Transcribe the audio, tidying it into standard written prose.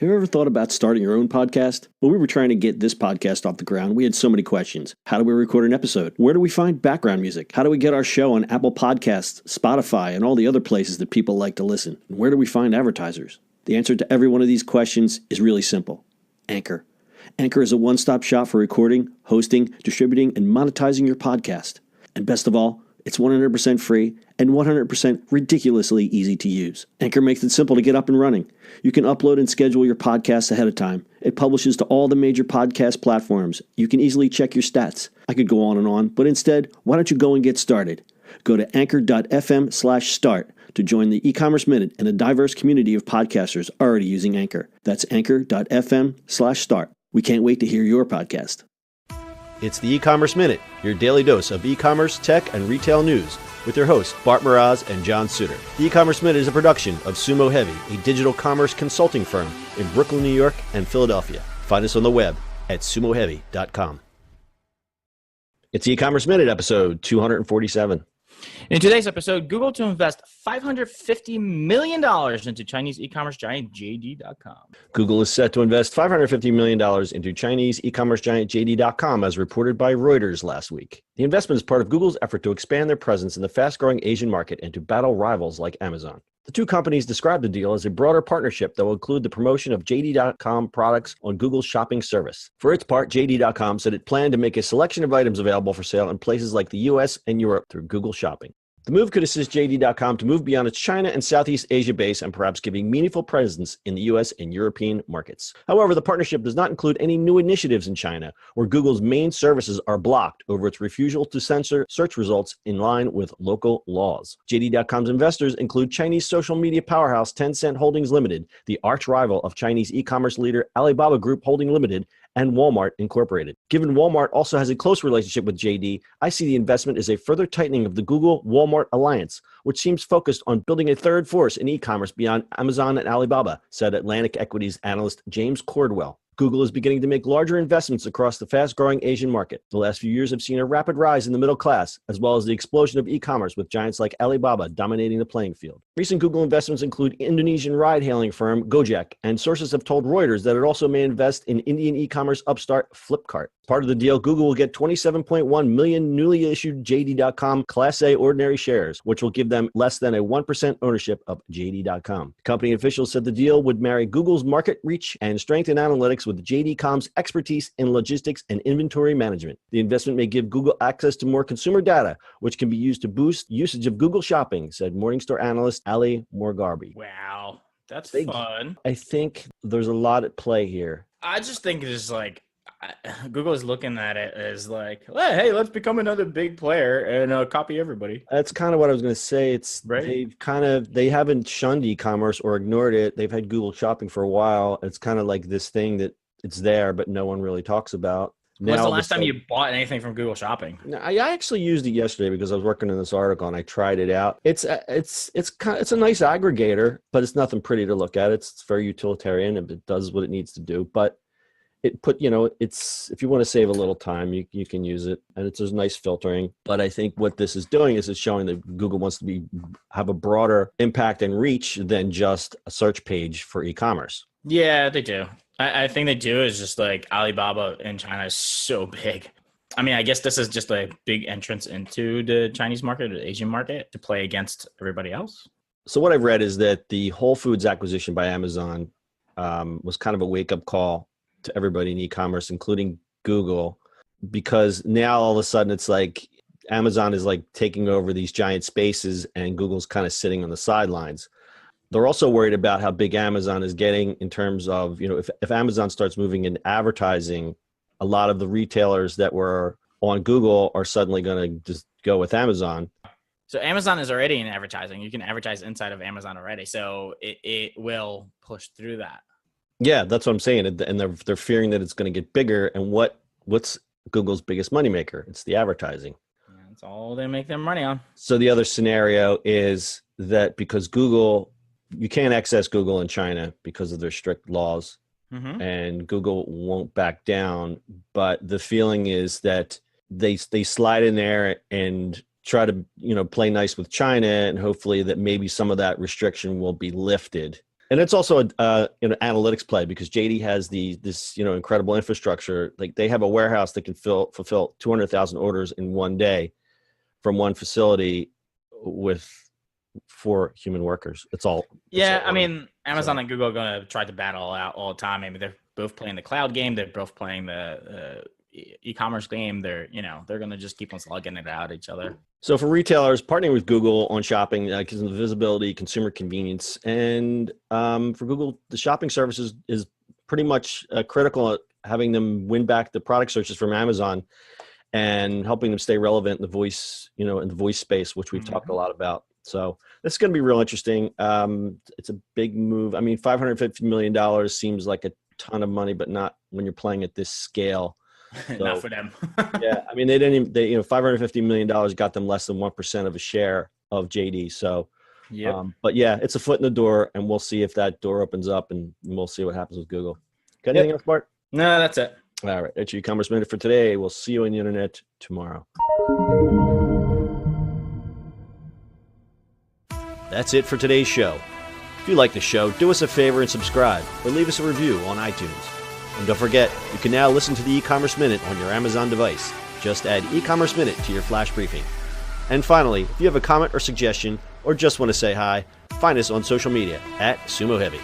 Have you ever thought about starting your own podcast? When we were trying to get this podcast off the ground, we had so many questions. How do we record an episode? Where do we find background music? How do we get our show on Apple Podcasts, Spotify, and all the other places that people like to listen? And where do we find advertisers? The answer to every one of these questions is really simple. Anchor. Anchor is a one-stop shop for recording, hosting, distributing, and monetizing your podcast. And best of all, it's 100% free and 100% ridiculously easy to use. Anchor makes it simple to get up and running. You can upload and schedule your podcasts ahead of time. It publishes to all the major podcast platforms. You can easily check your stats. I could go on, but instead, why don't you go and get started? Go to anchor.fm/start to join the e-commerce minute and a diverse community of podcasters already using Anchor. That's anchor.fm/start. We can't wait to hear your podcast. It's the E-commerce Minute, your daily dose of e-commerce, tech, and retail news with your hosts, Bart Mroz and John Suter. The E-commerce Minute is a production of Sumo Heavy, a digital commerce consulting firm in Brooklyn, New York, and Philadelphia. Find us on the web at sumoheavy.com. It's the E-commerce Minute, episode 247. In today's episode, Google to invest $550 million into Chinese e-commerce giant JD.com. Google is set to invest $550 million into Chinese e-commerce giant JD.com, as reported by Reuters last week. The investment is part of Google's effort to expand their presence in the fast-growing Asian market and to battle rivals like Amazon. The two companies described the deal as a broader partnership that will include the promotion of JD.com products on Google's shopping service. For its part, JD.com said it planned to make a selection of items available for sale in places like the US and Europe through Google Shopping. The move could assist JD.com to move beyond its China and Southeast Asia base and perhaps giving meaningful presence in the US and European markets. However, the partnership does not include any new initiatives in China, where Google's main services are blocked over its refusal to censor search results in line with local laws. JD.com's investors include Chinese social media powerhouse Tencent Holdings Limited, the arch rival of Chinese e-commerce leader Alibaba Group Holding Limited, and Walmart Incorporated. Given Walmart also has a close relationship with JD, I see the investment as a further tightening of the Google-Walmart alliance, which seems focused on building a third force in e-commerce beyond Amazon and Alibaba, said Atlantic Equities analyst James Cordwell. Google is beginning to make larger investments across the fast-growing Asian market. The last few years have seen a rapid rise in the middle class, as well as the explosion of e-commerce, with giants like Alibaba dominating the playing field. Recent Google investments include Indonesian ride-hailing firm Gojek, and sources have told Reuters that it also may invest in Indian e-commerce upstart Flipkart. Part of the deal, Google will get 27.1 million newly issued JD.com Class A ordinary shares, which will give them less than a 1% ownership of JD.com. Company officials said the deal would marry Google's market reach and strength in analytics with JD.com's expertise in logistics and inventory management. The investment may give Google access to more consumer data, which can be used to boost usage of Google Shopping, said Morningstar analyst Ali Morgarbi. Wow, that's Big. fun. I think there's a lot at play here. I just think it's like Google is looking at it as like, hey, let's become another big player and copy everybody. That's kind of what I was going to say. It's Right. they haven't shunned e-commerce or ignored it. They've had Google Shopping for a while. It's kind of like this thing that it's there, but no one really talks about. When's the last time you bought anything from Google Shopping? I actually used it yesterday because I was working on this article and I tried it out. It's a nice aggregator, but it's nothing pretty to look at. It's very utilitarian and it does what it needs to do. But it's if you want to save a little time, you can use it, and it's a nice filtering. But I think what this is doing is it's showing that Google wants to have a broader impact and reach than just a search page for e-commerce. Yeah, they do. I think they do. Is just like Alibaba in China is so big. I mean, I guess this is just a big entrance into the Chinese market, the Asian market, to play against everybody else. So what I've read is that the Whole Foods acquisition by Amazon was kind of a wake-up call to everybody in e-commerce, including Google, because now all of a sudden it's like Amazon is like taking over these giant spaces and Google's kind of sitting on the sidelines. They're also worried about how big Amazon is getting in terms of, if Amazon starts moving into advertising, a lot of the retailers that were on Google are suddenly going to just go with Amazon. So Amazon is already in advertising. You can advertise inside of Amazon already. So it will push through that. Yeah, that's what I'm saying. And they're fearing that it's going to get bigger. And what's Google's biggest moneymaker? It's the advertising. Yeah, that's all they make their money on. So the other scenario is that because you can't access Google in China because of their strict laws, and Google won't back down. But the feeling is that they slide in there and try to play nice with China, and hopefully that maybe some of that restriction will be lifted. And it's also a analytics play because JD has this incredible infrastructure. Like they have a warehouse that can fulfill 200,000 orders in one day from one facility with 4 human workers. It's all. Yeah, I mean, Amazon and Google are going to try to battle out all the time. I mean, they're both playing the cloud game. They're both playing the e-commerce game. They're going to just keep on slugging it out at each other. So for retailers, partnering with Google on shopping gives them the visibility, consumer convenience, and for Google, the shopping services is pretty much critical at having them win back the product searches from Amazon and helping them stay relevant in the voice, in the voice space, which we've talked a lot about. So this is going to be real interesting. It's a big move. I mean, $550 million seems like a ton of money, but not when you're playing at this scale. So, not for them. Yeah, I mean, $550 million got them less than 1% of a share of JD. So, yeah. But yeah, it's a foot in the door, and we'll see if that door opens up, and we'll see what happens with Google. Got anything else, Bart? No, that's it. All right, that's your e-commerce minute for today. We'll see you on the internet tomorrow. That's it for today's show. If you like the show, do us a favor and subscribe, or leave us a review on iTunes. And don't forget, you can now listen to the e-commerce minute on your Amazon device. Just add e-commerce minute to your flash briefing. And finally, if you have a comment or suggestion, or just want to say hi, find us on social media @Sumo Heavy.